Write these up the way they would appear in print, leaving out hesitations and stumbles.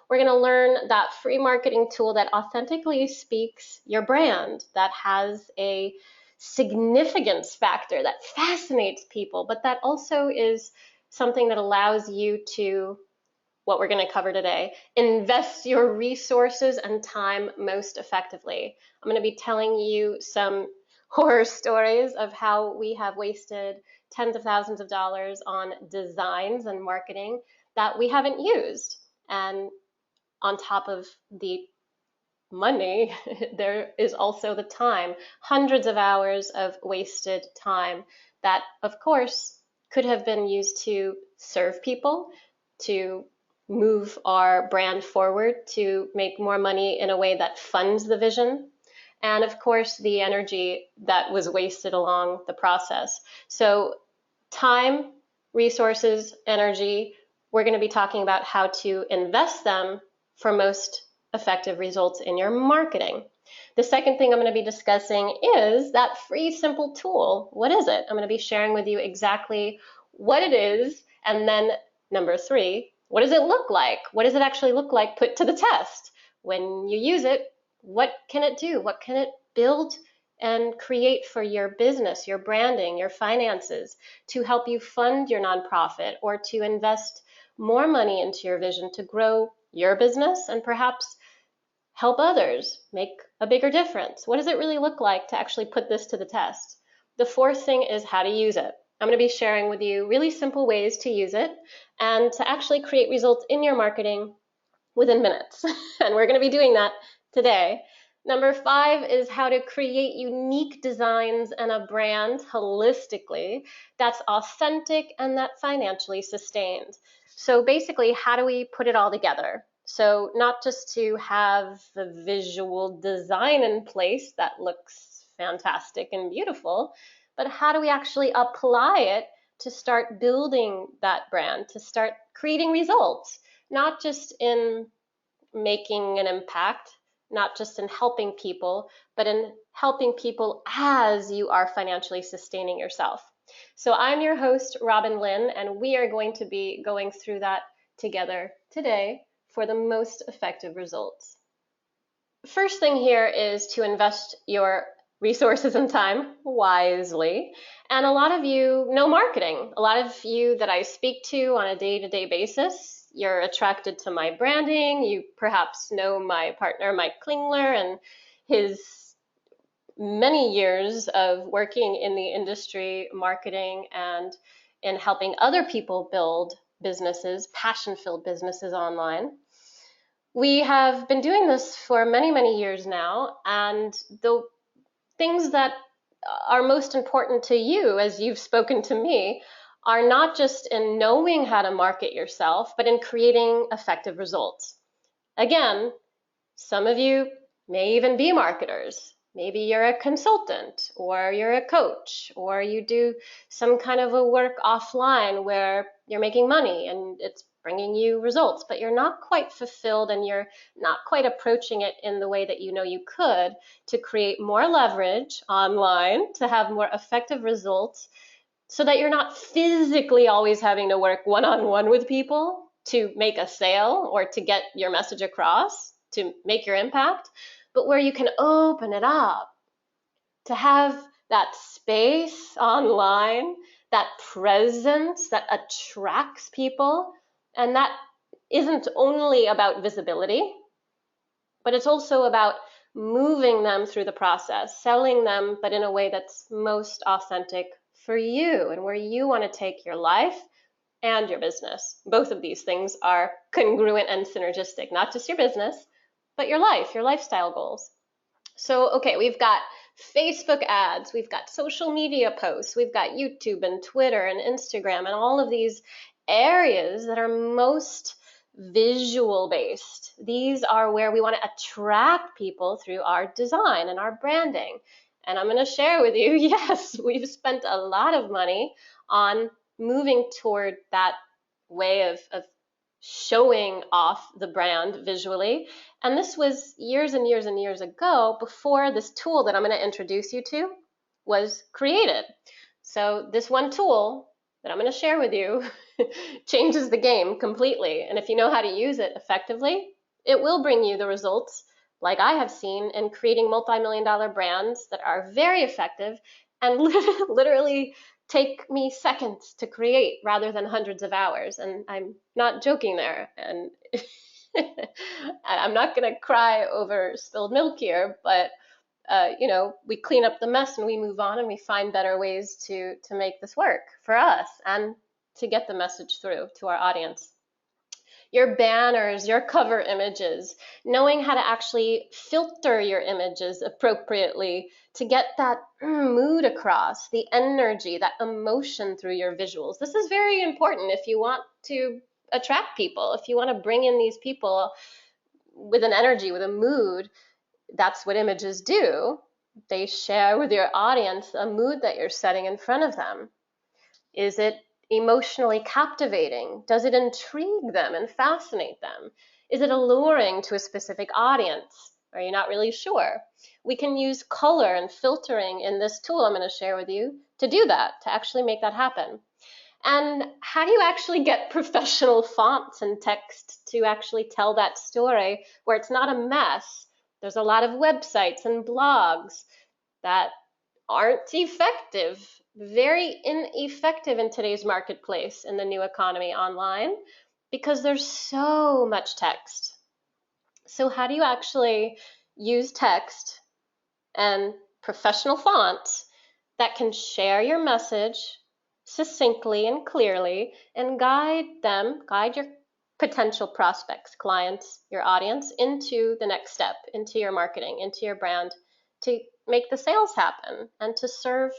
we're going to learn that free marketing tool that authentically speaks your brand, that has a significance factor that fascinates people, but that also is something that allows you to, what we're going to cover today, invest your resources and time most effectively. I'm going to be telling you some horror stories of how we have wasted tens of thousands of dollars on designs and marketing that we haven't used. And on top of the money, there is also the time, hundreds of hours of wasted time that, of course, could have been used to serve people, to move our brand forward, to make more money in a way that funds the vision, and of course, the energy that was wasted along the process. So time, resources, energy, we're going to be talking about how to invest them for most effective results in your marketing. The second thing I'm going to be discussing is that free simple tool. What is it? I'm going to be sharing with you exactly what it is. And then number 3, what does it look like? What does it actually look like put to the test? When you use it, what can it do? What can it build and create for your business, your branding, your finances, to help you fund your nonprofit or to invest more money into your vision to grow your business and perhaps help others make a bigger difference? What does it really look like to actually put this to the test? The fourth thing is how to use it. I'm going to be sharing with you really simple ways to use it and to actually create results in your marketing within minutes. And we're going to be doing that today. Number 5 is how to create unique designs and a brand holistically that's authentic and that financially sustained. So basically, how do we put it all together? So not just to have the visual design in place that looks fantastic and beautiful, but how do we actually apply it to start building that brand, to start creating results, not just in making an impact, not just in helping people, but in helping people as you are financially sustaining yourself. So I'm your host, Robyn Linn, and we are going to be going through that together today for the most effective results. First thing here is to invest your resources and time wisely. And a lot of you know marketing. A lot of you that I speak to on a day-to-day basis, you're attracted to my branding. You perhaps know my partner, Mike Klingler, and his many years of working in the industry, marketing, and in helping other people build businesses, passion-filled businesses online. We have been doing this for many, many years now, and the things that are most important to you as you've spoken to me are not just in knowing how to market yourself, but in creating effective results. Again, some of you may even be marketers. Maybe you're a consultant, or you're a coach, or you do some kind of a work offline where you're making money and it's bringing you results, but you're not quite fulfilled and you're not quite approaching it in the way that you know you could to create more leverage online, to have more effective results, so that you're not physically always having to work one-on-one with people to make a sale or to get your message across, to make your impact, but where you can open it up to have that space online, that presence that attracts people. And that isn't only about visibility, but it's also about moving them through the process, selling them, but in a way that's most authentic for you and where you want to take your life and your business. Both of these things are congruent and synergistic, not just your business, but your life, your lifestyle goals. So, okay, we've got Facebook ads, we've got social media posts, we've got YouTube and Twitter and Instagram and all of these areas that are most visual based. These are where we want to attract people through our design and our branding. And I'm going to share with you, yes, we've spent a lot of money on moving toward that way of showing off the brand visually. And this was years and years and years ago, before this tool that I'm going to introduce you to was created. So this one tool that I'm going to share with you changes the game completely. And if you know how to use it effectively, it will bring you the results like I have seen in creating multi-million-dollar brands that are very effective and literally take me seconds to create rather than hundreds of hours. And I'm not joking there. And I'm not going to cry over spilled milk here, but we clean up the mess and we move on and we find better ways to make this work for us and to get the message through to our audience. Your banners, your cover images, knowing how to actually filter your images appropriately to get that mood across, the energy, that emotion through your visuals. This is very important if you want to attract people, if you want to bring in these people with an energy, with a mood. That's what images do. They share with your audience a mood that you're setting in front of them. Is it emotionally captivating? Does it intrigue them and fascinate them? Is it alluring to a specific audience? Are you not really sure? We can use color and filtering in this tool I'm going to share with you to do that, to actually make that happen. And how do you actually get professional fonts and text to actually tell that story where it's not a mess? There's a lot of websites and blogs that aren't effective, very ineffective in today's marketplace in the new economy online because there's so much text. So how do you actually use text and professional fonts that can share your message succinctly and clearly and guide your potential prospects, clients, your audience into the next step, into your marketing, into your brand, to make the sales happen and to serve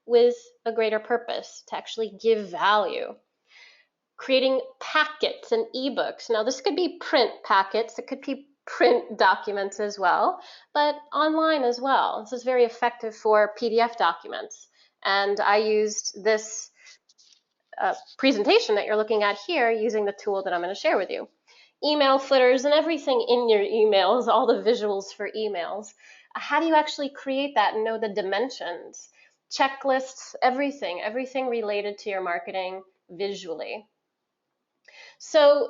with a greater purpose, to actually give value. Creating packets and ebooks. Now, this could be print packets, it could be print documents as well, but online as well. This is very effective for PDF documents. And I used this presentation that you're looking at here using the tool that I'm going to share with you. Email footers and everything in your emails, all the visuals for emails. How do you actually create that and know the dimensions? Checklists, everything related to your marketing visually. So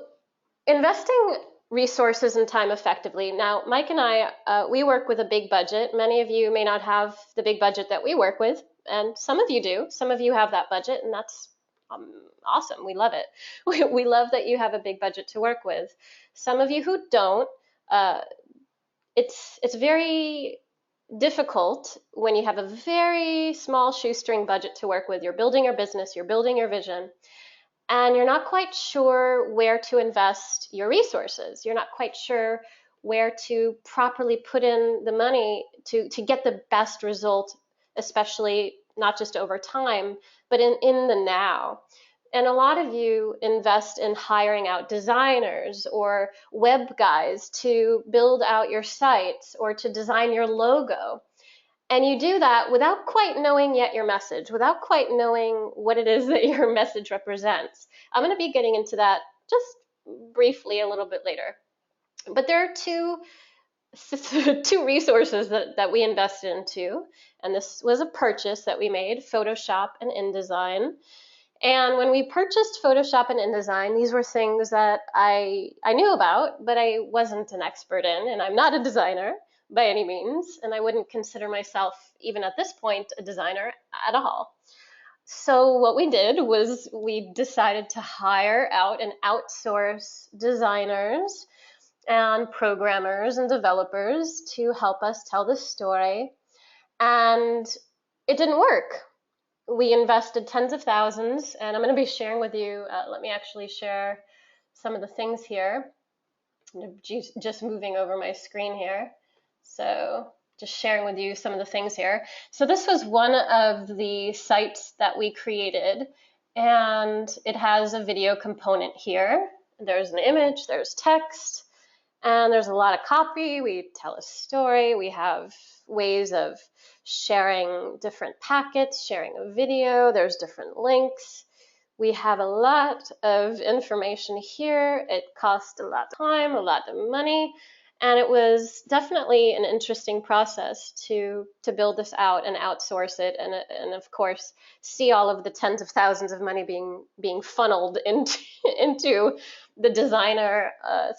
investing resources and time effectively. Now, Mike and I, we work with a big budget. Many of you may not have the big budget that we work with, and some of you do. Some of you have that budget, and that's awesome. We love it. We love that you have a big budget to work with. Some of you who don't, it's very difficult when you have a very small shoestring budget to work with. You're building your business, you're building your vision, and you're not quite sure where to invest your resources. You're not quite sure where to properly put in the money to get the best result, especially not just over time, but in the now. And a lot of you invest in hiring out designers or web guys to build out your sites or to design your logo. And you do that without quite knowing yet your message, without quite knowing what it is that your message represents. I'm going to be getting into that just briefly a little bit later. But there are two resources that we invested into, and this was a purchase that we made, Photoshop and InDesign. And when we purchased Photoshop and InDesign, these were things that I knew about, but I wasn't an expert in, and I'm not a designer by any means, and I wouldn't consider myself, even at this point, a designer at all. So what we did was we decided to hire out and outsource designers and programmers and developers to help us tell this story, and it didn't work. We invested tens of thousands, and I'm going to be sharing with you, let me actually share some of the things here. I'm just moving over my screen here. So just sharing with you some of the things here. So this was one of the sites that we created, and it has a video component here. There's an image, there's text, and there's a lot of copy. We tell a story. We have ways of sharing different packets, sharing a video. There's different links. We have a lot of information here. It costs a lot of time, a lot of money, And it was definitely an interesting process to build this out and outsource it, and of course see all of the tens of thousands of money being funneled into into the designer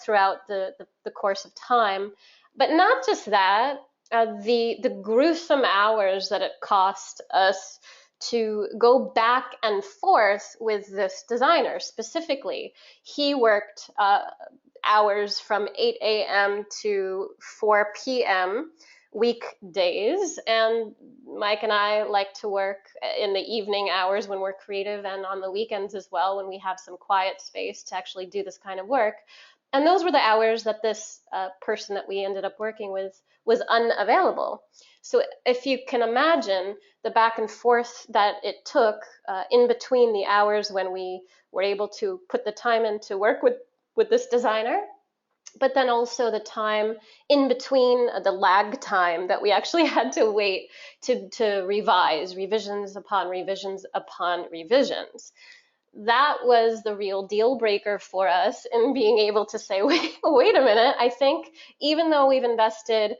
throughout the course of time. But not just that, the gruesome hours that it cost us to go back and forth with this designer specifically. He worked hours from 8 a.m. to 4 p.m. weekdays, and Mike and I like to work in the evening hours when we're creative, and on the weekends as well when we have some quiet space to actually do this kind of work. And those were the hours that this person that we ended up working with was unavailable. So if you can imagine the back and forth that it took in between the hours when we were able to put the time in to work with this designer, but then also the time in between, the lag time that we actually had to wait to revise, revisions upon revisions upon revisions. That was the real deal breaker for us in being able to say, wait a minute, I think even though we've invested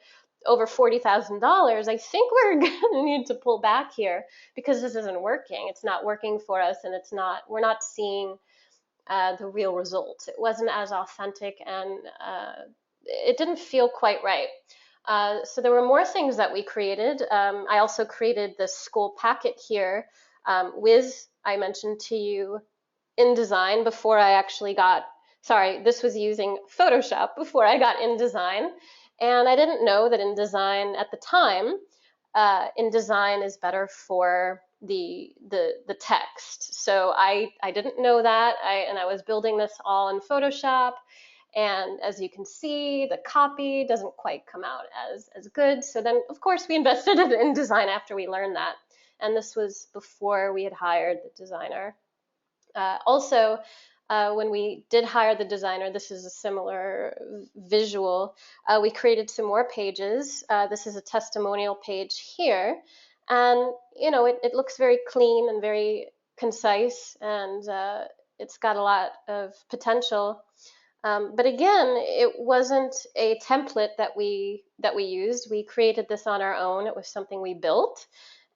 over $40,000, I think we're going to need to pull back here because this isn't working. It's not working for us, and we're not seeing the real results. It wasn't as authentic, and it didn't feel quite right. So there were more things that we created. I also created this school packet here with, I mentioned to you, InDesign before I actually got, sorry, this was using Photoshop before I got InDesign. And I didn't know that InDesign at the time, InDesign is better for the text. So I didn't know that, and I was building this all in Photoshop. And as you can see, the copy doesn't quite come out as good. So then, of course, we invested in InDesign after we learned that. And this was before we had hired the designer. Also, when we did hire the designer, this is a similar visual. We created some more pages. This is a testimonial page here. And, you know, it looks very clean and very concise, and it's got a lot of potential. But again, it wasn't a template that we used. We created this on our own. It was something we built,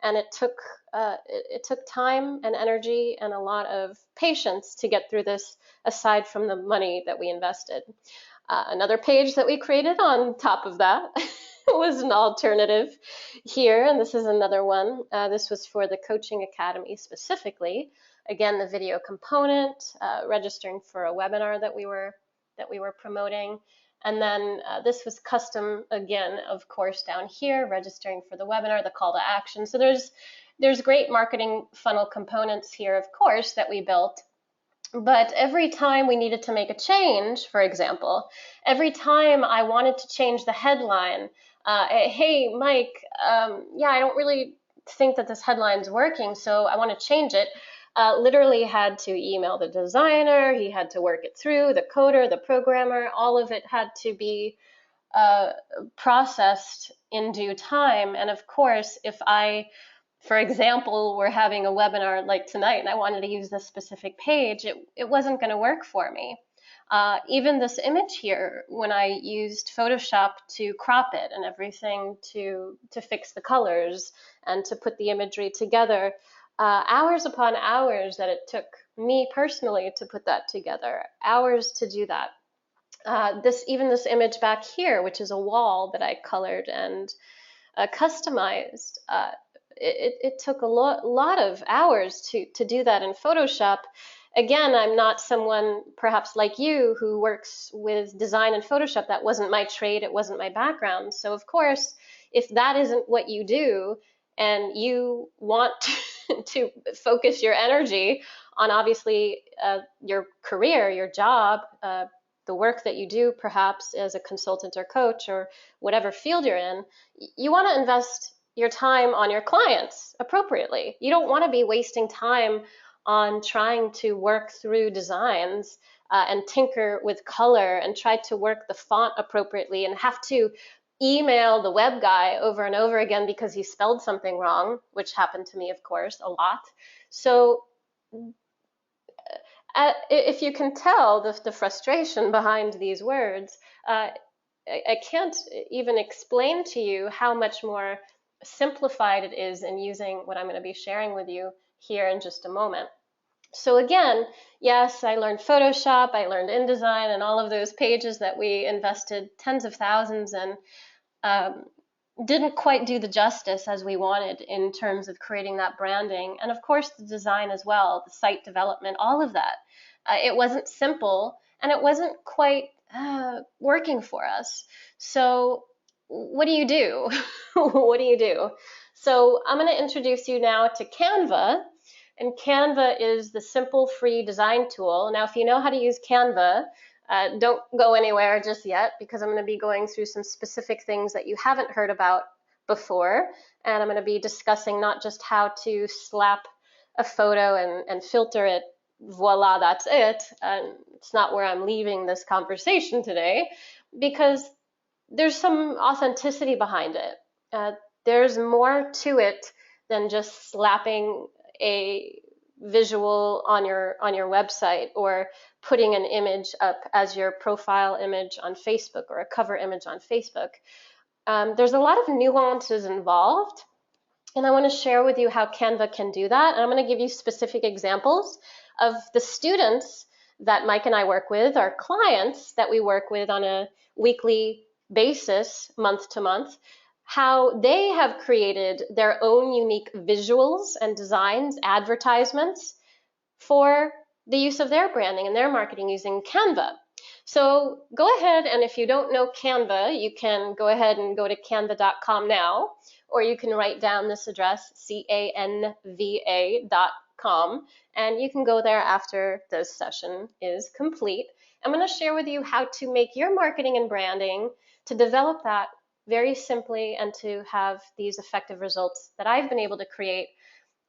and it took time and energy and a lot of patience to get through this, aside from the money that we invested. Another page that we created on top of that was an alternative here, and this is another one. This was for the Coaching Academy specifically. Again, the video component, registering for a webinar that we were promoting. And then this was custom, again, of course, down here, registering for the webinar, the call to action. So there's great marketing funnel components here, of course, that we built. But every time we needed to make a change, for example, every time I wanted to change the headline, hey, Mike, yeah, I don't really think that this headline's working, so I want to change it. Literally had to email the designer, he had to work it through, the coder, the programmer, all of it had to be processed in due time. And of course, if I, for example, were having a webinar like tonight and I wanted to use this specific page, it wasn't going to work for me. Even this image here, when I used Photoshop to crop it and everything to fix the colors and to put the imagery together, hours upon hours that it took me personally to put that together, hours to do that. This image back here, which is a wall that I colored and customized, it took a lot of hours to do that in Photoshop. Again, I'm not someone perhaps like you who works with design and Photoshop. That wasn't my trade, it wasn't my background. So of course, if that isn't what you do and you want to focus your energy on obviously your career, your job, the work that you do perhaps as a consultant or coach or whatever field you're in, you want to invest your time on your clients appropriately. You don't want to be wasting time on trying to work through designs and tinker with color and try to work the font appropriately and have to email the web guy over and over again because he spelled something wrong, which happened to me, of course, a lot. So if you can tell the frustration behind these words, I can't even explain to you how much more simplified it is in using what I'm going to be sharing with you here in just a moment. So again, yes, I learned Photoshop, I learned InDesign, and all of those pages that we invested tens of thousands in didn't quite do the justice as we wanted in terms of creating that branding. And of course, the design as well, the site development, all of that. It wasn't simple, and it wasn't quite working for us. So what do you do? What do you do? So I'm going to introduce you now to Canva. And Canva is the simple free design tool. Now, if you know how to use Canva, don't go anywhere just yet, because I'm going to be going through some specific things that you haven't heard about before. And I'm going to be discussing not just how to slap a photo and filter it, voila, that's it. And it's not where I'm leaving this conversation today, because there's some authenticity behind it. There's more to it than just slapping a visual on your website or putting an image up as your profile image on Facebook or a cover image on Facebook. There's a lot of nuances involved, and I want to share with you how Canva can do that. And I'm going to give you specific examples of the students that Mike and I work with, our clients that we work with on a weekly basis, month to month, how they have created their own unique visuals and designs, advertisements for the use of their branding and their marketing using Canva. So go ahead, and if you don't know Canva, you can go ahead and go to canva.com now, or you can write down this address, canva.com, and you can go there after this session is complete. I'm going to share with you how to make your marketing and branding, to develop that very simply, and to have these effective results that I've been able to create,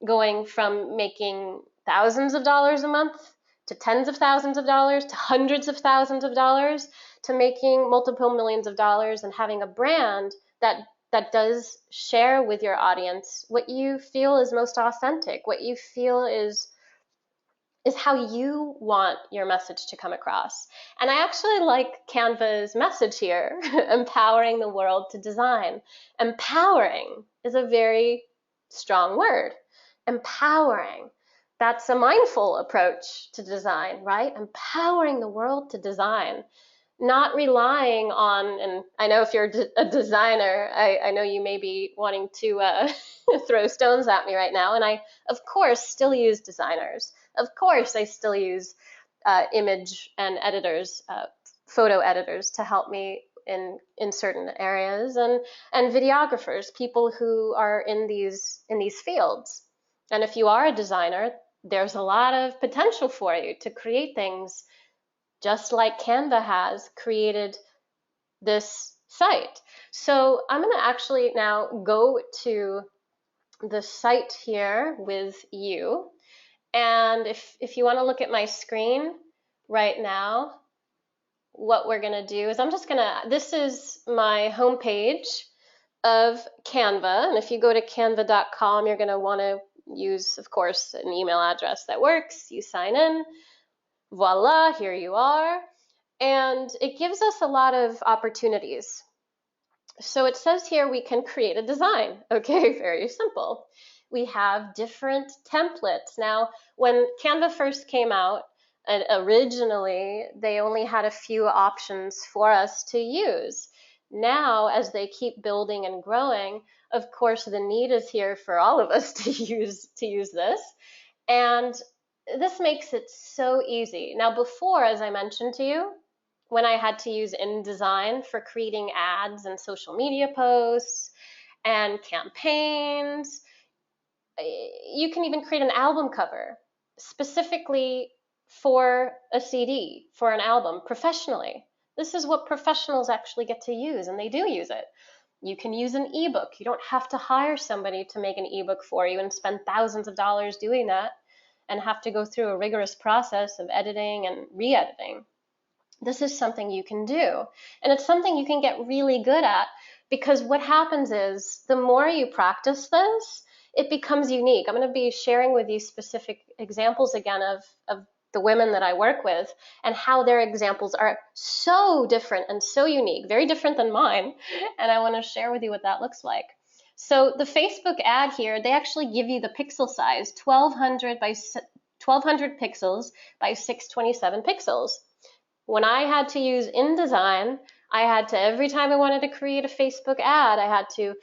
going from making thousands of dollars a month to tens of thousands of dollars to hundreds of thousands of dollars to making multiple millions of dollars, and having a brand that does share with your audience what you feel is most authentic, what you feel is how you want your message to come across. And I actually like Canva's message here, empowering the world to design. Empowering is a very strong word. Empowering. That's a mindful approach to design, right? Empowering the world to design. Not relying on, and I know if you're a designer, I know you may be wanting to throw stones at me right now, and I, of course, still use designers. Of course, I still use image and editors, photo editors, to help me in certain areas, and videographers, people who are in these fields. And if you are a designer, there's a lot of potential for you to create things just like Canva has created this site. So I'm going to actually now go to the site here with you. And if you want to look at my screen right now, what we're going to do is this is my homepage of Canva. And if you go to canva.com, you're going to want to use, of course, an email address that works. You sign in. Voila, here you are. And it gives us a lot of opportunities. So it says here we can create a design. Okay, very simple. We have different templates. Now, when Canva first came out, originally, they only had a few options for us to use. Now, as they keep building and growing, of course, the need is here for all of us to use this. And this makes it so easy. Now, before, as I mentioned to you, when I had to use InDesign for creating ads and social media posts and campaigns, you can even create an album cover specifically for a CD, for an album, professionally. This is what professionals actually get to use, and they do use it. You can use an ebook. You don't have to hire somebody to make an ebook for you and spend thousands of dollars doing that and have to go through a rigorous process of editing and re-editing. This is something you can do, and it's something you can get really good at, because what happens is the more you practice this, it becomes unique. I'm going to be sharing with you specific examples again of the women that I work with and how their examples are so different and so unique, very different than mine. And I want to share with you what that looks like. So the Facebook ad here, they actually give you the pixel size, 1200 by 1200 pixels by 627 pixels. When I had to use InDesign, I had to, every time I wanted to create a Facebook ad, I had to,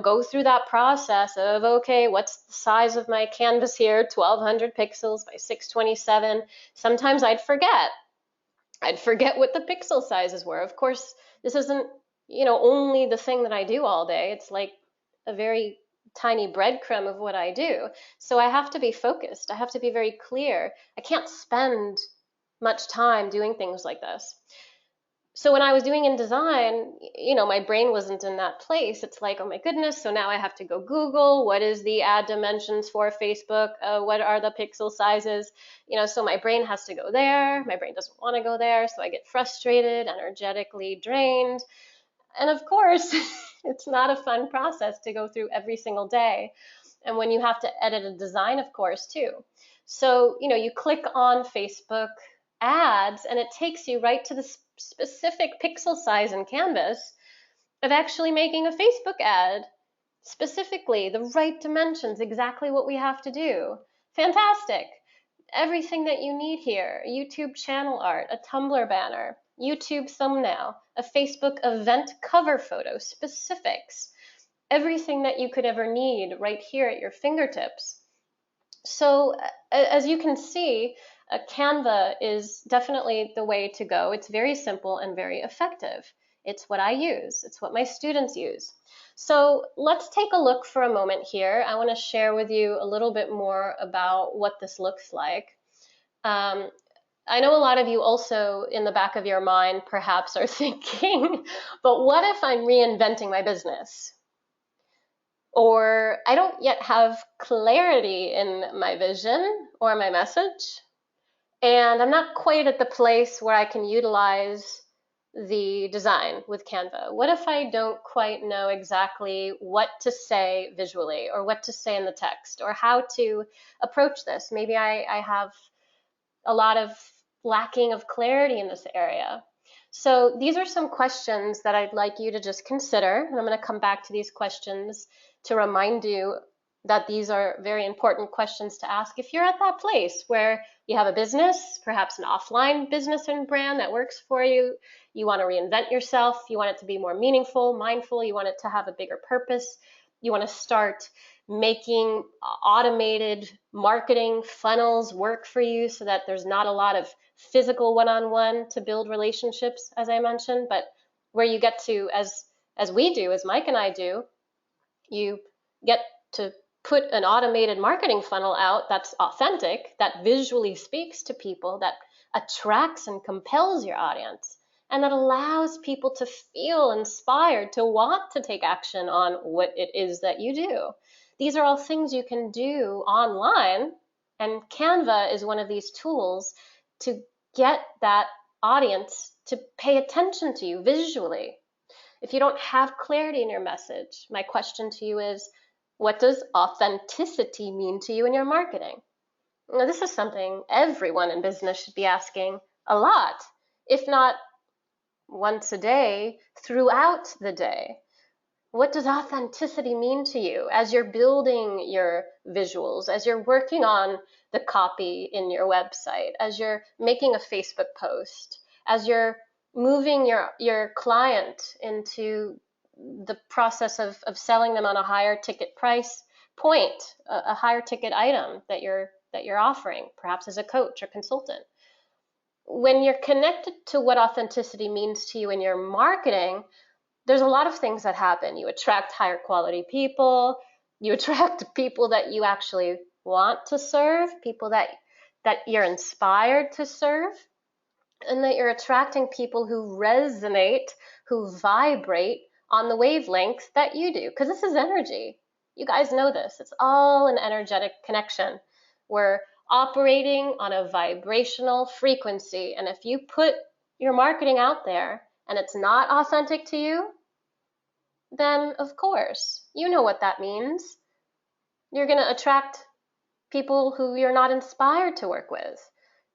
go through that process of, okay, what's the size of my canvas here? 1200 pixels by 627. Sometimes I'd forget what the pixel sizes were. Of course, this isn't, only the thing that I do all day. It's like a very tiny breadcrumb of what I do. So I have to be focused. I have to be very clear. I can't spend much time doing things like this. So when I was doing InDesign, my brain wasn't in that place. It's like, oh my goodness, so now I have to go Google, what is the ad dimensions for Facebook? What are the pixel sizes? So my brain has to go there. My brain doesn't want to go there, so I get frustrated, energetically drained. And of course, it's not a fun process to go through every single day. And when you have to edit a design, of course, too. So, you click on Facebook ads and it takes you right to the specific pixel size in Canvas of actually making a Facebook ad. Specifically, the right dimensions, exactly what we have to do. Fantastic. Everything that you need here, YouTube channel art, a Tumblr banner, YouTube thumbnail, a Facebook event cover photo, specifics, everything that you could ever need right here at your fingertips. So as you can see, Canva is definitely the way to go. It's very simple and very effective. It's what I use. It's what my students use. So let's take a look for a moment here. I want to share with you a little bit more about what this looks like. I know a lot of you also in the back of your mind perhaps are thinking, but what if I'm reinventing my business? Or I don't yet have clarity in my vision or my message, and I'm not quite at the place where I can utilize the design with Canva. What if I don't quite know exactly what to say visually or what to say in the text or how to approach this? Maybe I have a lot of lacking of clarity in this area. So these are some questions that I'd like you to just consider, and I'm going to come back to these questions to remind you that these are very important questions to ask if you're at that place where you have a business, perhaps an offline business and brand that works for you. You want to reinvent yourself. You want it to be more meaningful, mindful. You want it to have a bigger purpose. You want to start making automated marketing funnels work for you so that there's not a lot of physical one-on-one to build relationships, as I mentioned, but where you get to, as we do, as Mike and I do, you get to put an automated marketing funnel out that's authentic, that visually speaks to people, that attracts and compels your audience, and that allows people to feel inspired to want to take action on what it is that you do. These are all things you can do online, and Canva is one of these tools to get that audience to pay attention to you visually. If you don't have clarity in your message, my question to you is, what does authenticity mean to you in your marketing? Now, this is something everyone in business should be asking a lot, if not once a day, throughout the day. What does authenticity mean to you as you're building your visuals, as you're working on the copy in your website, as you're making a Facebook post, as you're moving your client into the process of selling them on a higher ticket price point, a higher ticket item that you're offering, perhaps as a coach or consultant? When you're connected to what authenticity means to you in your marketing, there's a lot of things that happen. You attract higher quality people. You attract people that you actually want to serve, people that you're inspired to serve, and that you're attracting people who resonate, who vibrate on the wavelength that you do, because this is energy. You guys know this. It's all an energetic connection. We're operating on a vibrational frequency, and if you put your marketing out there and it's not authentic to you, then of course, you know what that means. You're going to attract people who you're not inspired to work with.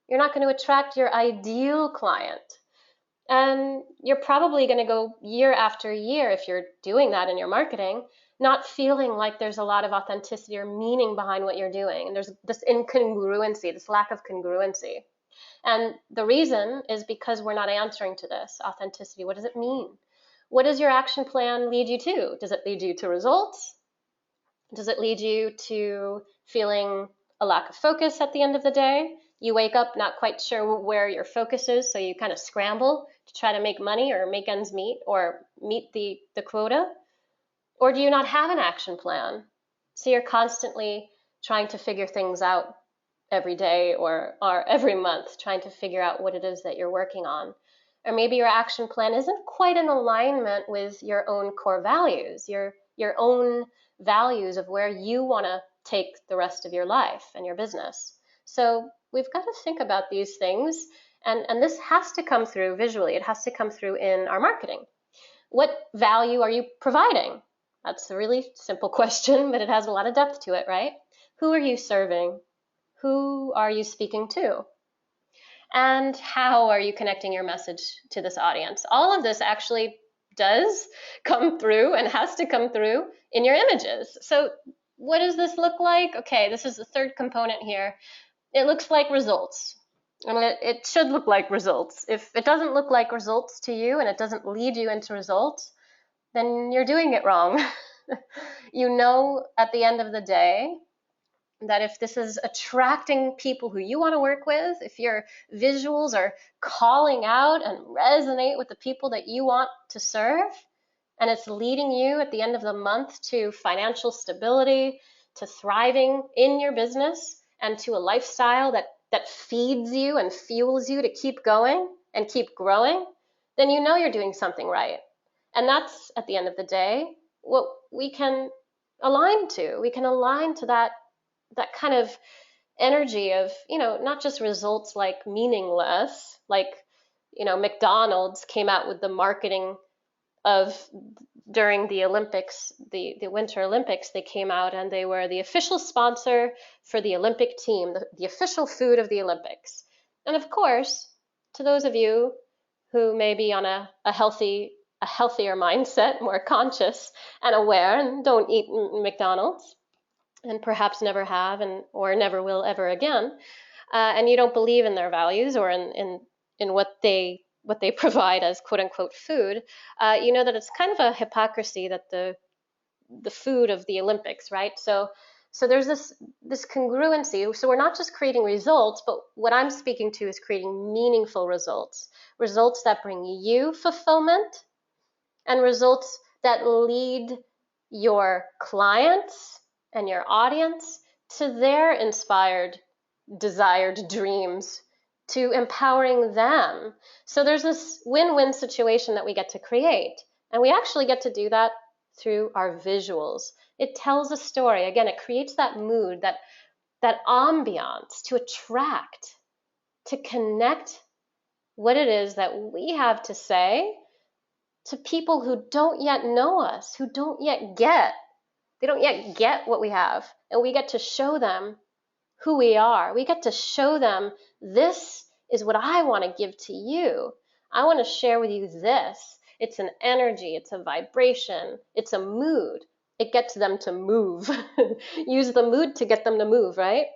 You're not going to attract your ideal client. And you're probably going to go year after year, if you're doing that in your marketing, not feeling like there's a lot of authenticity or meaning behind what you're doing. And there's this incongruency, this lack of congruency. And the reason is because we're not answering to this authenticity. What does it mean? What does your action plan lead you to? Does it lead you to results? Does it lead you to feeling a lack of focus at the end of the day? You wake up not quite sure where your focus is, so you kind of scramble to try to make money or make ends meet or meet the quota? Or do you not have an action plan? So you're constantly trying to figure things out every day or every month, trying to figure out what it is that you're working on. Or maybe your action plan isn't quite in alignment with your own core values, your own values of where you want to take the rest of your life and your business. So we've got to think about these things, and this has to come through visually. It has to come through in our marketing. What value are you providing? That's a really simple question, but it has a lot of depth to it, right? Who are you serving? Who are you speaking to? And how are you connecting your message to this audience? All of this actually does come through and has to come through in your images. So what does this look like? Okay, this is the third component here. It looks like results. And it should look like results. If it doesn't look like results to you and it doesn't lead you into results, then you're doing it wrong. You know, at the end of the day, that if this is attracting people who you want to work with, if your visuals are calling out and resonate with the people that you want to serve, and it's leading you at the end of the month to financial stability, to thriving in your business, and to a lifestyle that feeds you and fuels you to keep going and keep growing, then you know you're doing something right. And that's, at the end of the day, what we can align to. We can align to that kind of energy of, not just results like meaningless, like, McDonald's came out with the marketing of during the Olympics, the Winter Olympics, they came out and they were the official sponsor for the Olympic team, the official food of the Olympics. And of course, to those of you who may be on a healthier mindset, more conscious and aware, and don't eat McDonald's, and perhaps never have or never will ever again, and you don't believe in their values or in what they provide as quote unquote food, you know that it's kind of a hypocrisy that the food of the Olympics, right? So there's this congruency. So we're not just creating results, but what I'm speaking to is creating meaningful results that bring you fulfillment, and results that lead your clients and your audience to their inspired, desired dreams, to empowering them. So there's this win-win situation that we get to create. And we actually get to do that through our visuals. It tells a story. Again, it creates that mood, that ambiance to attract, to connect what it is that we have to say to people who don't yet know us, who don't yet get. They don't yet get what we have. And we get to show them who we are. We get to show them, this is what I want to give to you. I want to share with you this. It's an energy, it's a vibration, it's a mood. It gets them to move. Use the mood to get them to move, right?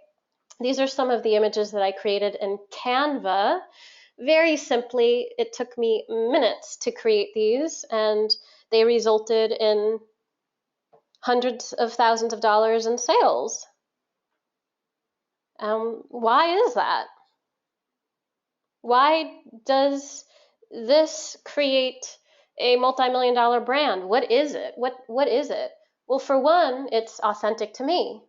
These are some of the images that I created in Canva. Very simply, it took me minutes to create these, and they resulted in hundreds of thousands of dollars in sales. Why is that? Why does this create a multi-million-dollar brand? What is it? What is it? Well, for one, it's authentic to me.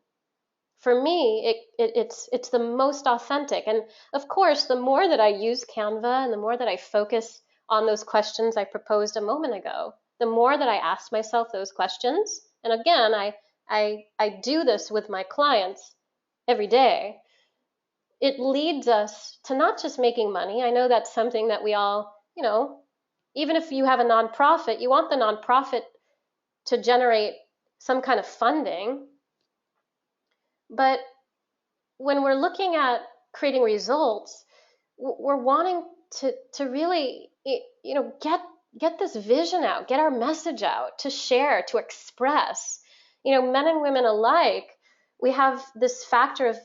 For me, it's the most authentic. And of course, the more that I use Canva and the more that I focus on those questions I proposed a moment ago, the more that I ask myself those questions. And again, I do this with my clients every day. It leads us to not just making money. I know that's something that we all, even if you have a nonprofit, you want the nonprofit to generate some kind of funding. But when we're looking at creating results, we're wanting to really, get this vision out, get our message out, to share, to express. Men and women alike, we have this factor of,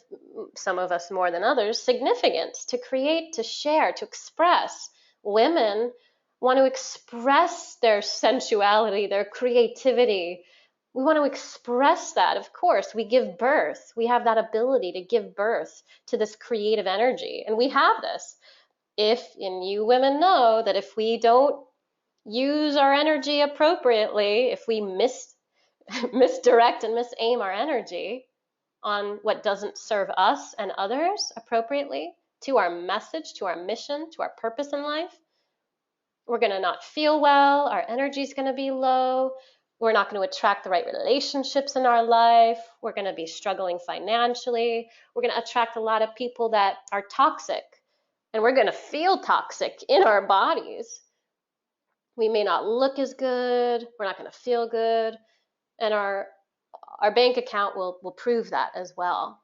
some of us more than others, significance to create, to share, to express. Women want to express their sensuality, their creativity. We want to express that. Of course, we give birth. We have that ability to give birth to this creative energy. And we have this. And you women know that if we don't use our energy appropriately, if we misdirect and misaim our energy on what doesn't serve us and others appropriately, to our message, to our mission, to our purpose in life, we're going to not feel well, our energy is going to be low, we're not going to attract the right relationships in our life, we're going to be struggling financially, we're going to attract a lot of people that are toxic, and we're going to feel toxic in our bodies. We may not look as good, we're not going to feel good, and our bank account will prove that as well.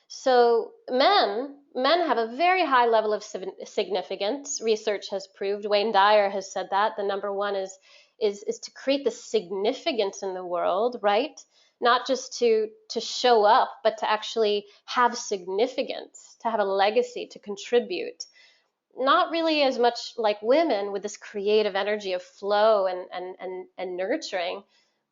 So men have a very high level of significance. Research has proved, Wayne Dyer has said that, the number one is to create the significance in the world, right? Not just to show up, but to actually have significance, to have a legacy, to contribute. Not really as much like women with this creative energy of flow and nurturing,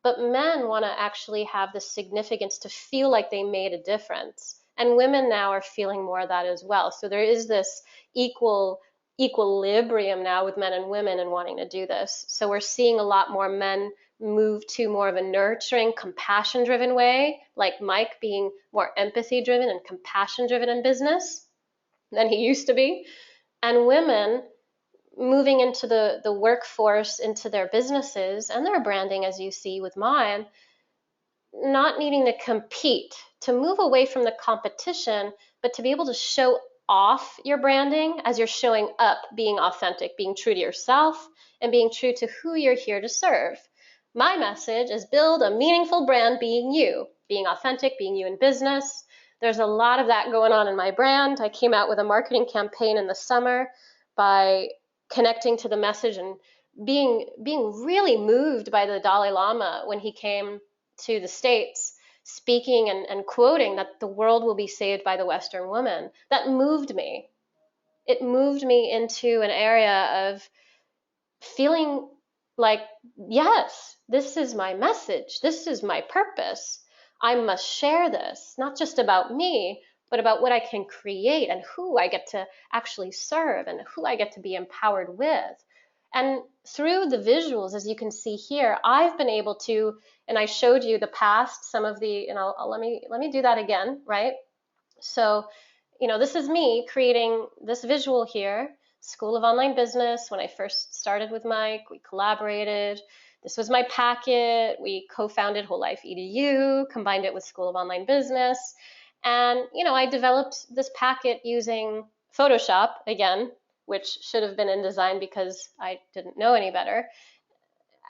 but men want to actually have the significance to feel like they made a difference. And women now are feeling more of that as well. So there is this equilibrium now with men and women in wanting to do this. So we're seeing a lot more men move to more of a nurturing, compassion-driven way, like Mike being more empathy-driven and compassion-driven in business than he used to be. And women moving into the workforce, into their businesses and their branding, as you see with mine, not needing to compete, to move away from the competition, but to be able to show off your branding as you're showing up, being authentic, being true to yourself, and being true to who you're here to serve. My message is build a meaningful brand being you, being authentic, being you in business. There's a lot of that going on in my brand. I came out with a marketing campaign in the summer by connecting to the message and being really moved by the Dalai Lama when he came to the States, speaking and quoting that the world will be saved by the Western woman. That moved me. It moved me into an area of feeling like, yes, this is my message. This is my purpose. I must share this, not just about me, but about what I can create and who I get to actually serve and who I get to be empowered with. And through the visuals, as you can see here, I've been able to, and I showed you the past, some of the, let me do that again, right? So, this is me creating this visual here, School of Online Business. When I first started with Mike, we collaborated. This was my packet. We co-founded Whole Life EDU, combined it with School of Online Business. And, I developed this packet using Photoshop, again, which should have been InDesign because I didn't know any better.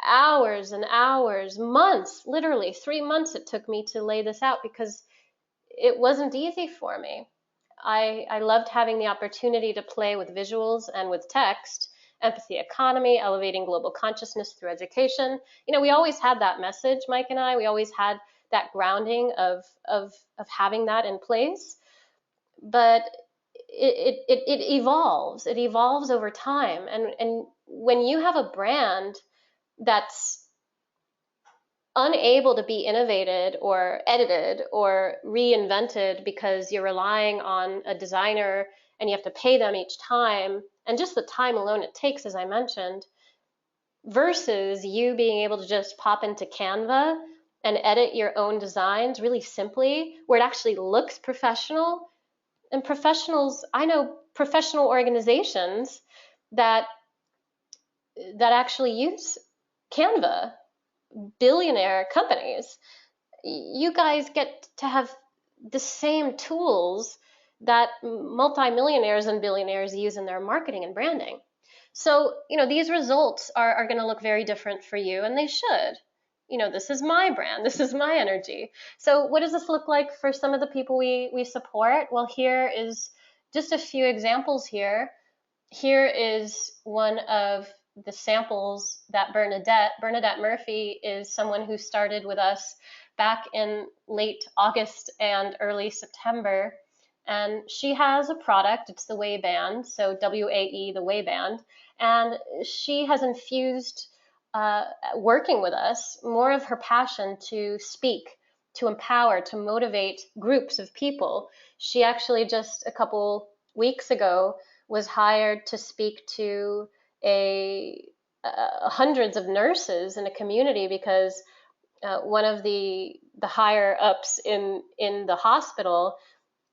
Hours and hours, months, literally 3 months it took me to lay this out because it wasn't easy for me. I loved having the opportunity to play with visuals and with text, empathy economy, elevating global consciousness through education. We always had that message, Mike and I. We always had that grounding of having that in place. But it evolves. It evolves over time. And when you have a brand that's unable to be innovated or edited or reinvented because you're relying on a designer and you have to pay them each time, and just the time alone it takes, as I mentioned, versus you being able to just pop into Canva and edit your own designs really simply, where it actually looks professional. And professionals, I know professional organizations that actually use Canva, billionaire companies. You guys get to have the same tools that multimillionaires and billionaires use in their marketing and branding. So, these results are going to look very different for you, and they should. this is my brand, this is my energy. So what does this look like for some of the people we support? Well, here is just a few examples here. Here is one of the samples that Bernadette Murphy is someone who started with us back in late August and early September. And she has a product, it's the Way Band, so WAE, the Way Band. And she has infused, working with us, more of her passion to speak, to empower, to motivate groups of people. She actually just a couple weeks ago was hired to speak to hundreds of nurses in a community because one of the higher ups in the hospital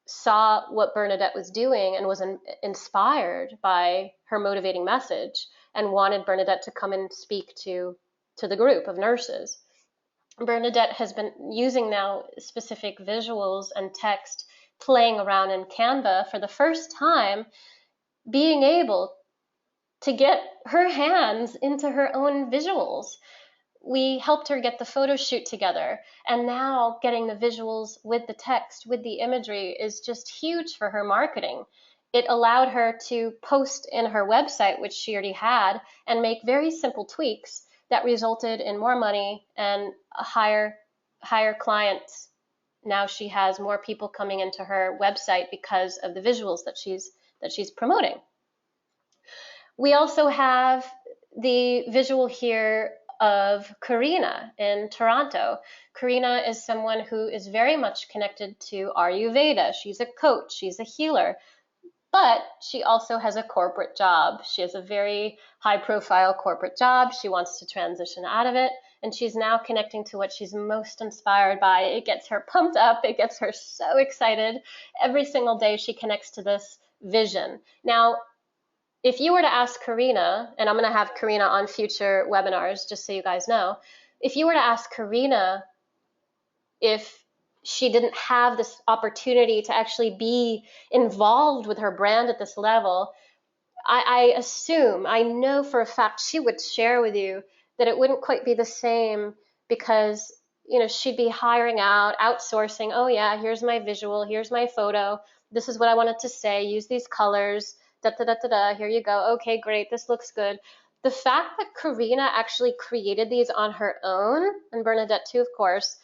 saw what Bernadette was doing and was inspired by her motivating message and wanted Bernadette to come and speak to the group of nurses. Bernadette has been using now specific visuals and text, playing around in Canva for the first time, being able to get her hands into her own visuals. We helped her get the photo shoot together, and now getting the visuals with the text, with the imagery, is just huge for her marketing. It allowed her to post in her website, which she already had, and make very simple tweaks that resulted in more money and higher clients. Now she has more people coming into her website because of the visuals that she's promoting. We also have the visual here of Karina in Toronto. Karina is someone who is very much connected to Ayurveda. She's a coach, she's a healer, but she also has a corporate job. She has a very high-profile corporate job. She wants to transition out of it, and she's now connecting to what she's most inspired by. It gets her pumped up. It gets her so excited. Every single day she connects to this vision. Now, if you were to ask Karina, and I'm going to have Karina on future webinars, just so you guys know, if you were to ask Karina if she didn't have this opportunity to actually be involved with her brand at this level, I assume, I know for a fact she would share with you that it wouldn't quite be the same because, she'd be hiring out, outsourcing, oh yeah, here's my visual, here's my photo, this is what I wanted to say, use these colors, here you go, okay, great, this looks good. The fact that Karina actually created these on her own, and Bernadette too, of course,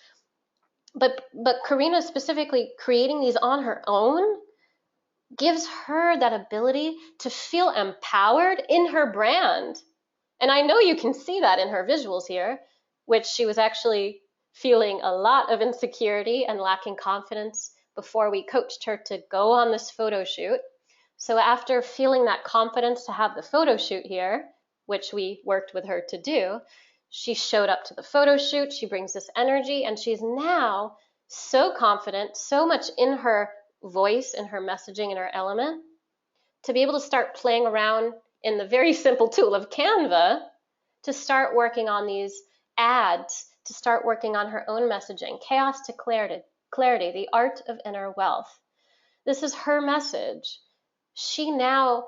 but Karina specifically creating these on her own gives her that ability to feel empowered in her brand. And I know you can see that in her visuals here, which she was actually feeling a lot of insecurity and lacking confidence before we coached her to go on this photo shoot. So after feeling that confidence to have the photo shoot here, which we worked with her to do, she showed up to the photo shoot, she brings this energy, and she's now so confident, so much in her voice, in her messaging, in her element, to be able to start playing around in the very simple tool of Canva to start working on these ads, to start working on her own messaging. Chaos to clarity, the art of inner wealth. This is her message. She now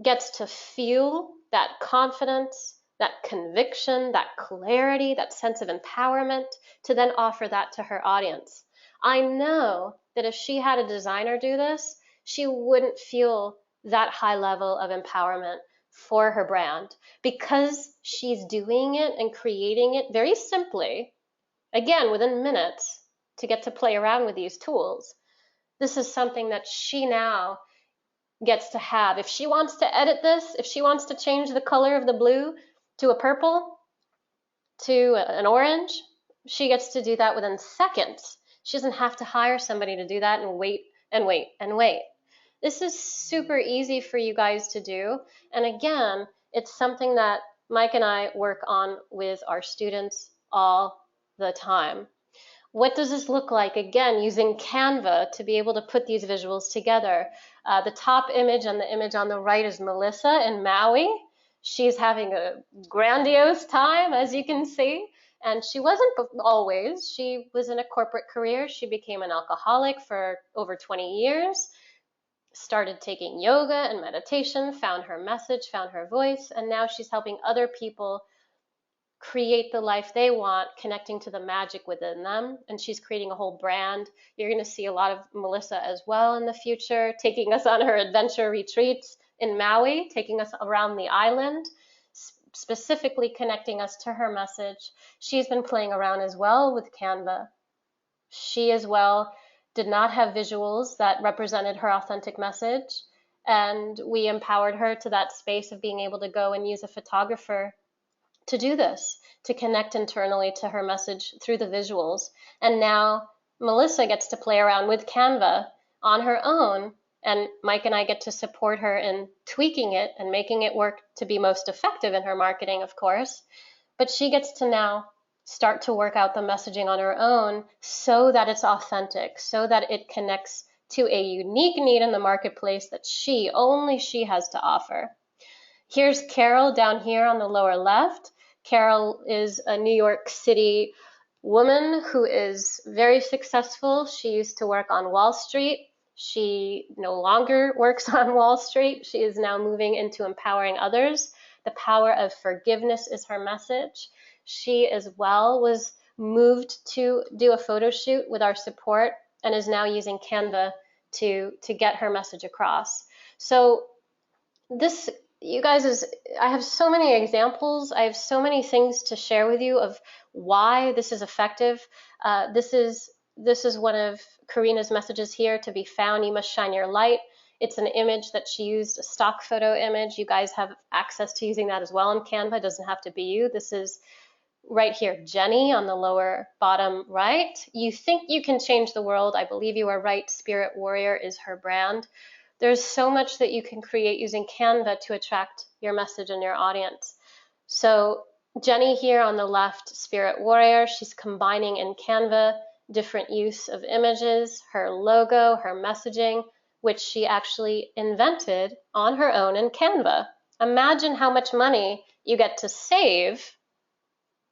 gets to feel that confidence, that conviction, that clarity, that sense of empowerment, to then offer that to her audience. I know that if she had a designer do this, she wouldn't feel that high level of empowerment for her brand because she's doing it and creating it very simply, again, within minutes, to get to play around with these tools. This is something that she now gets to have. If she wants to edit this, if she wants to change the color of the blue to a purple, to an orange, she gets to do that within seconds. She doesn't have to hire somebody to do that and wait and wait and wait. This is super easy for you guys to do. And again, it's something that Mike and I work on with our students all the time. What does this look like? Again, using Canva to be able to put these visuals together. The top image and the image on the right is Melissa in Maui. She's having a grandiose time, as you can see. And she wasn't always. She was in a corporate career. She became an alcoholic for over 20 years, started taking yoga and meditation, found her message, found her voice, and now she's helping other people create the life they want, connecting to the magic within them. And she's creating a whole brand. You're going to see a lot of Melissa as well in the future, taking us on her adventure retreats in Maui, taking us around the island, specifically connecting us to her message. She's been playing around as well with Canva. She as well did not have visuals that represented her authentic message. And we empowered her to that space of being able to go and use a photographer to do this, to connect internally to her message through the visuals. And now Melissa gets to play around with Canva on her own, and Mike and I get to support her in tweaking it and making it work to be most effective in her marketing, of course. But she gets to now start to work out the messaging on her own so that it's authentic, so that it connects to a unique need in the marketplace that only she has to offer. Here's Carol down here on the lower left. Carol is a New York City woman who is very successful. She used to work on Wall Street. She no longer works on Wall Street. She is now moving into empowering others. The power of forgiveness is her message. She as well was moved to do a photo shoot with our support and is now using Canva to get her message across. So this, you guys, I have so many examples. I have so many things to share with you of why this is effective. This is one of Karina's messages here: to be found, you must shine your light. It's an image that she used, a stock photo image. You guys have access to using that as well in Canva. It doesn't have to be you. This is right here, Jenny on the lower bottom right. You think you can change the world. I believe you are right. Spirit Warrior is her brand. There's so much that you can create using Canva to attract your message and your audience. So Jenny here on the left, Spirit Warrior, she's combining in Canva different use of images, her logo, her messaging, which she actually invented on her own in Canva. Imagine how much money you get to save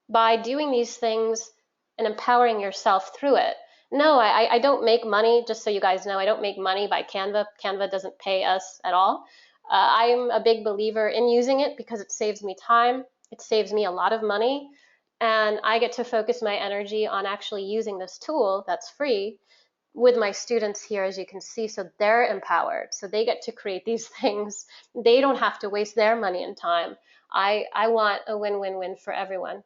by doing these things and empowering yourself through it. No, I don't make money, just so you guys know, I don't make money by Canva. Canva doesn't pay us at all. I'm a big believer in using it because it saves me time, it saves me a lot of money, and I get to focus my energy on actually using this tool that's free with my students here, as you can see, so they're empowered, so they get to create these things. They don't have to waste their money and time. I want a win-win-win for everyone.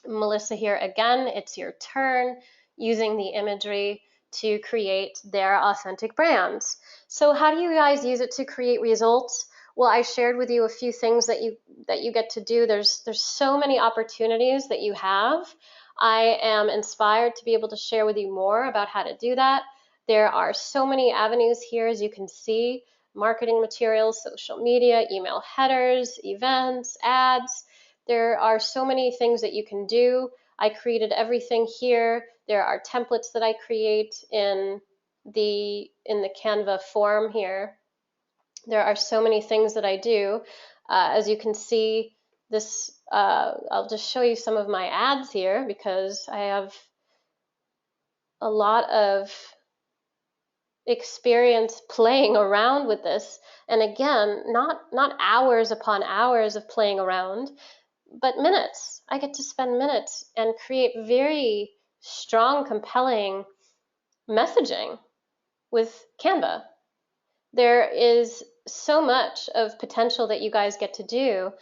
Melissa here again, it's your turn, using the imagery to create their authentic brands. So how do you guys use it to create results? Well, I shared with you a few things that you get to do. There's so many opportunities that you have. I am inspired to be able to share with you more about how to do that. There are so many avenues here, as you can see: marketing materials, social media, email headers, events, ads. There are so many things that you can do. I created everything here. There are templates that I create in the Canva form here. There are so many things that I do. As you can see, this I'll just show you some of my ads here because I have a lot of experience playing around with this. And again, not hours upon hours of playing around, but minutes. I get to spend minutes and create very strong, compelling messaging with Canva. There is so much of potential that you guys get to do,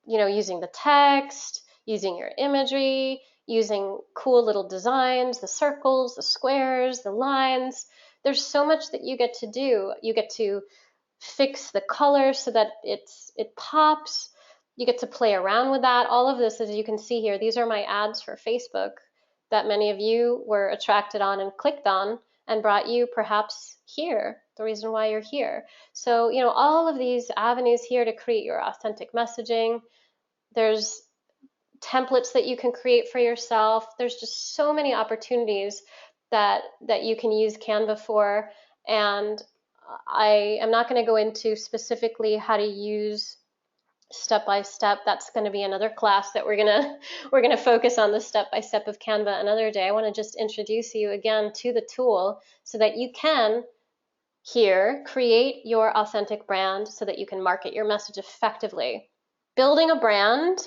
using the text, using your imagery, using cool little designs, the circles, the squares, the lines. There's so much that you get to do. You get to fix the color so that it pops. You get to play around with that. All of this, as you can see here, these are my ads for Facebook that many of you were attracted on and clicked on and brought you perhaps here, the reason why you're here. So, all of these avenues here to create your authentic messaging. There's templates that you can create for yourself. There's just so many opportunities that you can use Canva for. And I am not going to go into specifically how to use step by step. That's going to be another class that we're going to focus on the step by step of Canva another day. I want to just introduce you again to the tool so that you can here create your authentic brand so that you can market your message effectively. Building a brand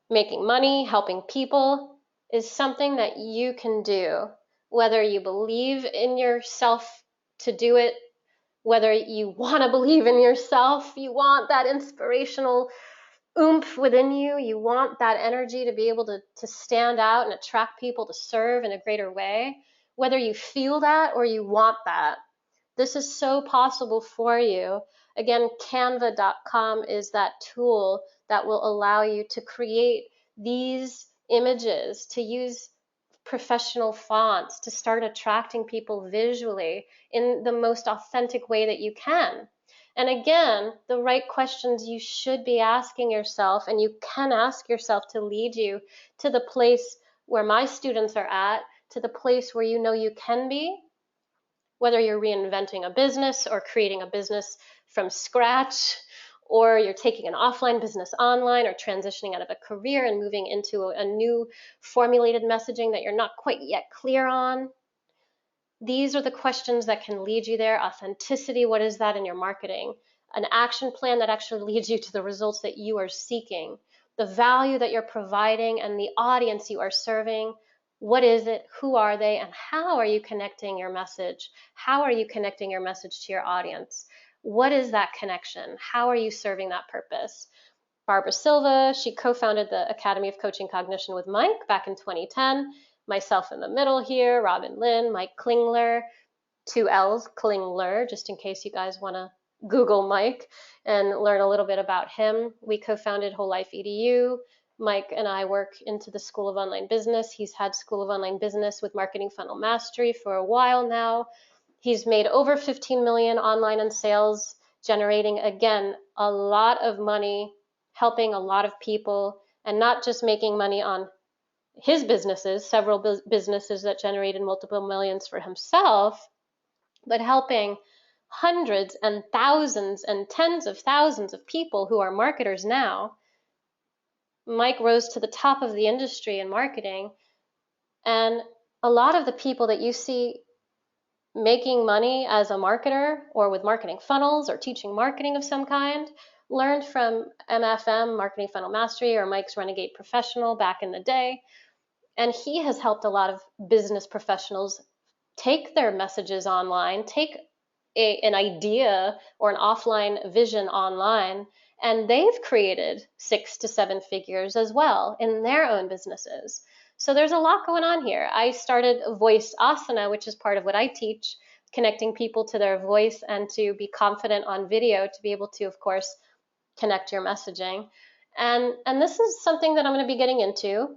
making money, helping people is something that you can do, whether you believe in yourself to do it, whether you want to believe in yourself, you want that inspirational oomph within you, you want that energy to be able to stand out and attract people to serve in a greater way, whether you feel that or you want that. This is so possible for you. Again, canva.com is that tool that will allow you to create these images, to use professional fonts, to start attracting people visually in the most authentic way that you can. And again, the right questions you should be asking yourself, and you can ask yourself to lead you to the place where my students are at, to the place where you know you can be, whether you're reinventing a business or creating a business from scratch, or you're taking an offline business online, or transitioning out of a career and moving into a new formulated messaging that you're not quite yet clear on. These are the questions that can lead you there. Authenticity, what is that in your marketing? An action plan that actually leads you to the results that you are seeking. The value that you're providing and the audience you are serving. What is it? Who are they? And how are you connecting your message? How are you connecting your message to your audience? What is that connection? How are you serving that purpose? Barbara Silva, she co-founded the Academy of Coaching Cognition with Mike back in 2010. Myself in the middle here, Robyn, Linn, Mike Klingler, 2 L's, Klingler, just in case you guys want to Google Mike and learn a little bit about him. We co-founded Whole Life EDU. Mike and I work into the School of Online Business. He's had School of Online Business with Marketing Funnel Mastery for a while now. He's made over 15 million online in sales, generating, again, a lot of money, helping a lot of people, and not just making money on his businesses, several businesses that generated multiple millions for himself, but helping hundreds and thousands and tens of thousands of people who are marketers now. Mike rose to the top of the industry in marketing, and a lot of the people that you see making money as a marketer or with marketing funnels or teaching marketing of some kind learned from MFM, Marketing Funnel Mastery, or Mike's Renegade Professional back in the day. And he has helped a lot of business professionals take their messages online, take an idea or an offline vision online, and they've created 6 to 7 figures as well in their own businesses. So there's a lot going on here. I started Voice Asana, which is part of what I teach, connecting people to their voice and to be confident on video to be able to, of course, connect your messaging. And this is something that I'm going to be getting into.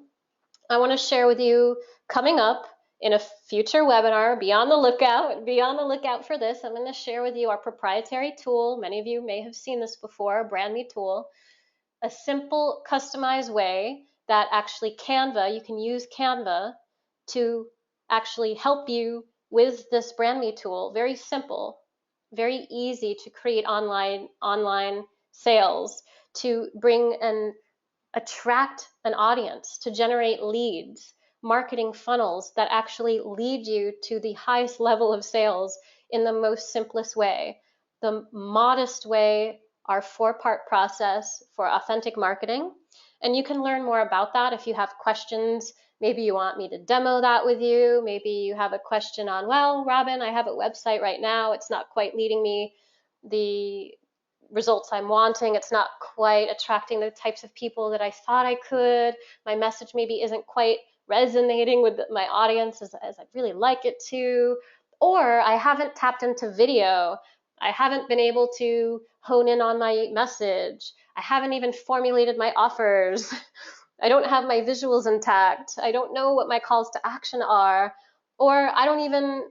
I want to share with you coming up in a future webinar. Be on the lookout for this. I'm going to share with you our proprietary tool. Many of you may have seen this before, a brand new tool, a simple, customized way that actually you can use Canva to actually help you with this brand new tool. Very simple, very easy to create online sales, to bring and attract an audience, to generate leads, marketing funnels that actually lead you to the highest level of sales in the most simplest way, the modest way, our 4-part process for authentic marketing. And you can learn more about that if you have questions. Maybe you want me to demo that with you. Maybe you have a question on, well, Robyn, I have a website right now. It's not quite leading me the results I'm wanting. It's not quite attracting the types of people that I thought I could. My message maybe isn't quite resonating with my audience as I'd really like it to. Or I haven't tapped into video. I haven't been able to hone in on my message. I haven't even formulated my offers. I don't have my visuals intact. I don't know what my calls to action are. Or I don't even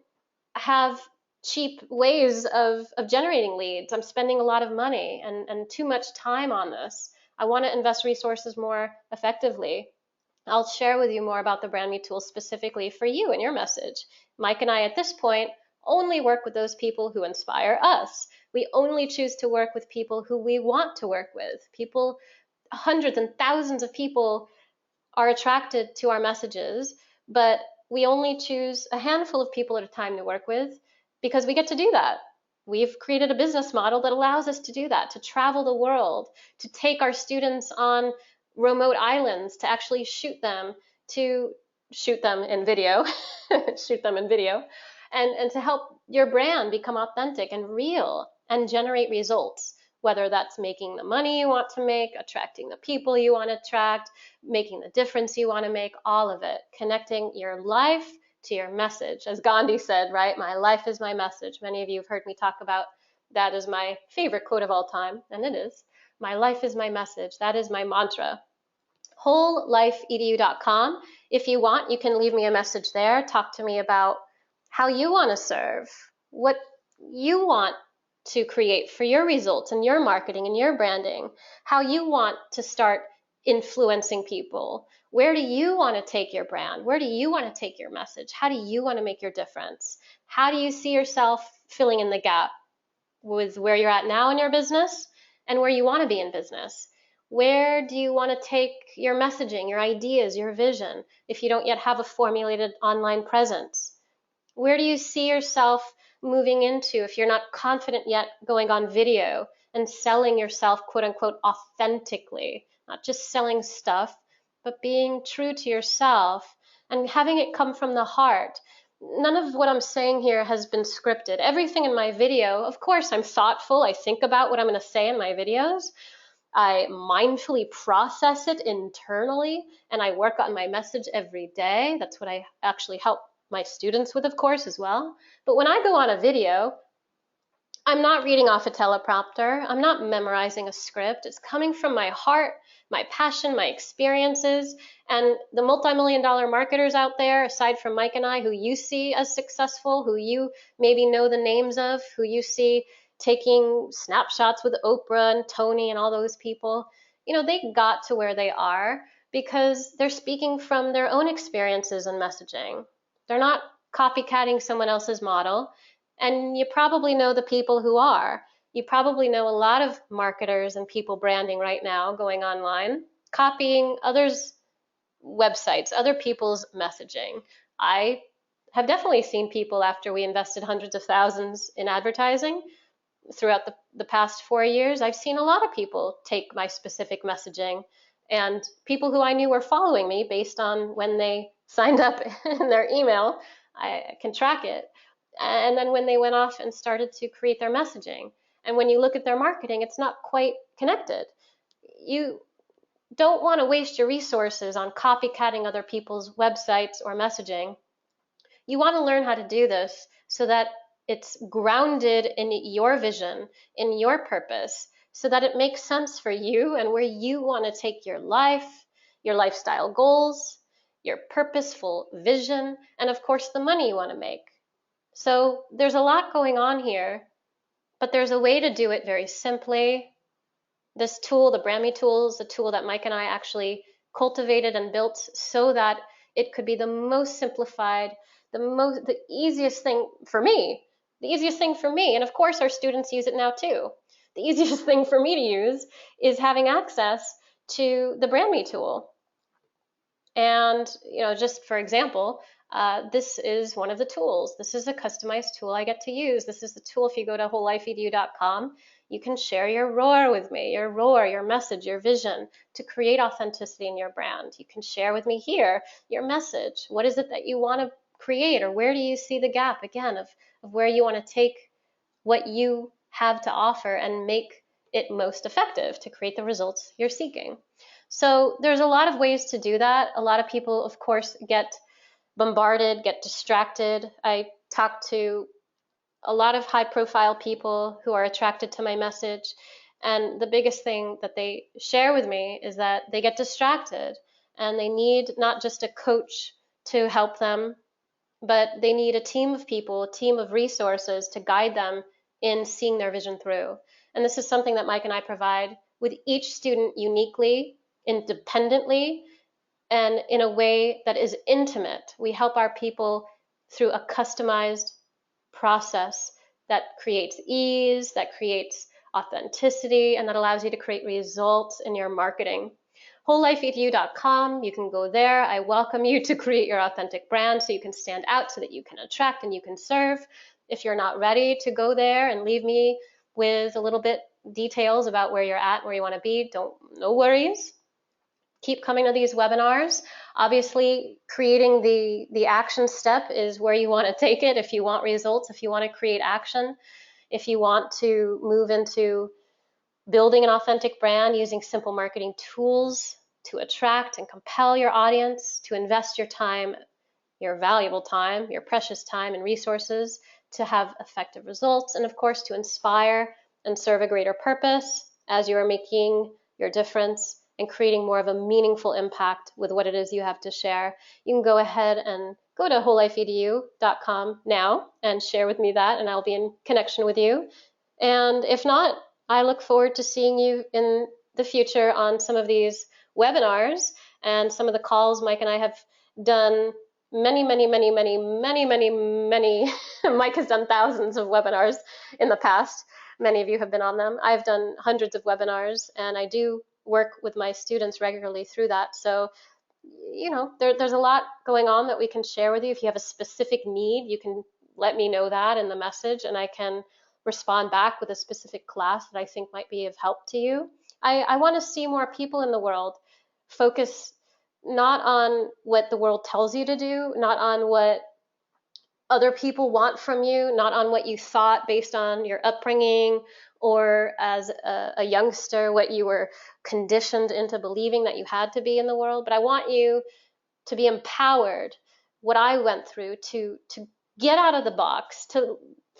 have cheap ways of generating leads. I'm spending a lot of money and too much time on this. I want to invest resources more effectively. I'll share with you more about the brand new tool specifically for you and your message. Mike and I at this point only work with those people who inspire us. We only choose to work with people who we want to work with. People, hundreds and thousands of people are attracted to our messages, but we only choose a handful of people at a time to work with because we get to do that. We've created a business model that allows us to do that, to travel the world, to take our students on remote islands to actually shoot them in video, shoot them in video, and to help your brand become authentic and real and generate results, whether that's making the money you want to make, attracting the people you want to attract, making the difference you want to make, all of it, connecting your life to your message. As Gandhi said, right? My life is my message. Many of you have heard me talk about that as my favorite quote of all time, and it is. My life is my message. That is my mantra. WholeLifeEDU.com. If you want, you can leave me a message there. Talk to me about how you want to serve, what you want to create for your results and your marketing and your branding, how you want to start influencing people. Where do you want to take your brand? Where do you want to take your message? How do you want to make your difference? How do you see yourself filling in the gap with where you're at now in your business and where you want to be in business? Where do you want to take your messaging, your ideas, your vision, if you don't yet have a formulated online presence? Where do you see yourself moving into if you're not confident yet going on video and selling yourself, quote unquote, authentically, not just selling stuff, but being true to yourself and having it come from the heart? None of what I'm saying here has been scripted. Everything in my video, of course, I'm thoughtful. I think about what I'm going to say in my videos. I mindfully process it internally, and I work on my message every day. That's what I actually help my students with, of course, as well. But when I go on a video, I'm not reading off a teleprompter. I'm not memorizing a script. It's coming from my heart, my passion, my experiences. And the multi-million-dollar marketers out there, aside from Mike and I, who you see as successful, who you maybe know the names of, who you see taking snapshots with Oprah and Tony and all those people, they got to where they are because they're speaking from their own experiences and messaging. They're not copycatting someone else's model. And you probably know the people who are. You probably know a lot of marketers and people branding right now going online, copying others' websites, other people's messaging. I have definitely seen people, after we invested hundreds of thousands in advertising throughout the past 4 years, I've seen a lot of people take my specific messaging, and people who I knew were following me based on when they signed up in their email, I can track it. And then when they went off and started to create their messaging, and when you look at their marketing, it's not quite connected. You don't want to waste your resources on copycatting other people's websites or messaging. You want to learn how to do this so that it's grounded in your vision, in your purpose, so that it makes sense for you and where you want to take your life, your lifestyle goals, your purposeful vision, and of course the money you want to make. So there's a lot going on here, but there's a way to do it very simply. This tool, the Brand Me tool, is a tool that Mike and I actually cultivated and built so that it could be the most simplified, the easiest thing for me. The easiest thing for me, and of course our students use it now too. The easiest thing for me to use is having access to the Brand Me tool. And, just for example, this is one of the tools. This is a customized tool I get to use. This is the tool, if you go to WholeLifeEDU.com, you can share your roar with me, your message, your vision to create authenticity in your brand. You can share with me here your message. What is it that you want to create, or where do you see the gap, again, of where you want to take what you have to offer and make it most effective to create the results you're seeking. So there's a lot of ways to do that. A lot of people, of course, get bombarded, get distracted. I talk to a lot of high-profile people who are attracted to my message, and the biggest thing that they share with me is that they get distracted, and they need not just a coach to help them, but they need a team of people, a team of resources to guide them in seeing their vision through. And this is something that Mike and I provide with each student uniquely, independently, and in a way that is intimate. We help our people through a customized process that creates ease, that creates authenticity, and that allows you to create results in your marketing. WholeLifeEDU.com, you can go there. I welcome you to create your authentic brand so you can stand out, so that you can attract and you can serve. If you're not ready to go there and leave me with a little bit details about where you're at, where you want to be, no worries. keep coming to these webinars. Obviously, creating the action step is where you want to take it if you want results, if you want to create action, if you want to move into building an authentic brand using simple marketing tools to attract and compel your audience, to invest your time, your valuable time, your precious time and resources to have effective results, and of course to inspire and serve a greater purpose as you are making your difference and creating more of a meaningful impact with what it is you have to share. You can go ahead and go to wholelifeedu.com now and share with me that, and I'll be in connection with you. And if not, I look forward to seeing you in the future on some of these webinars and some of the calls Mike and I have done. Many. Mike has done thousands of webinars in the past. Many of you have been on them. I've done hundreds of webinars, and I do work with my students regularly through that. So, you know, there's a lot going on that we can share with you. If you have a specific need, you can let me know that in the message, and I can respond back with a specific class that I think might be of help to you. I want to see more people in the world focus not on what the world tells you to do, not on what other people want from you, not on what you thought based on your upbringing or as a youngster, what you were conditioned into believing that you had to be in the world. But I want you to be empowered, what I went through, to get out of the box, to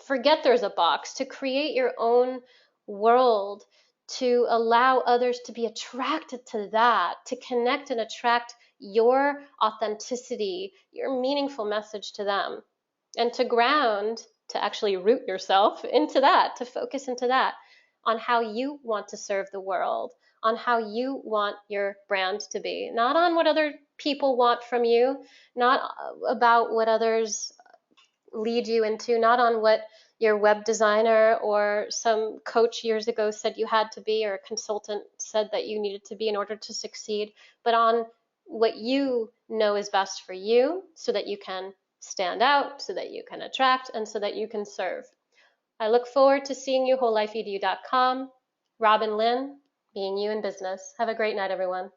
forget there's a box, to create your own world, to allow others to be attracted to that, to connect and attract your authenticity, your meaningful message to them, and to ground, to actually root yourself into that, to focus into that, on how you want to serve the world, on how you want your brand to be, not on what other people want from you, not about what others lead you into, not on what your web designer or some coach years ago said you had to be, or a consultant said that you needed to be in order to succeed, but on what you know is best for you, so that you can stand out, so that you can attract, and so that you can serve. I look forward to seeing you, wholelifeedu.com. Robyn, Linn, being you in business. Have a great night, everyone.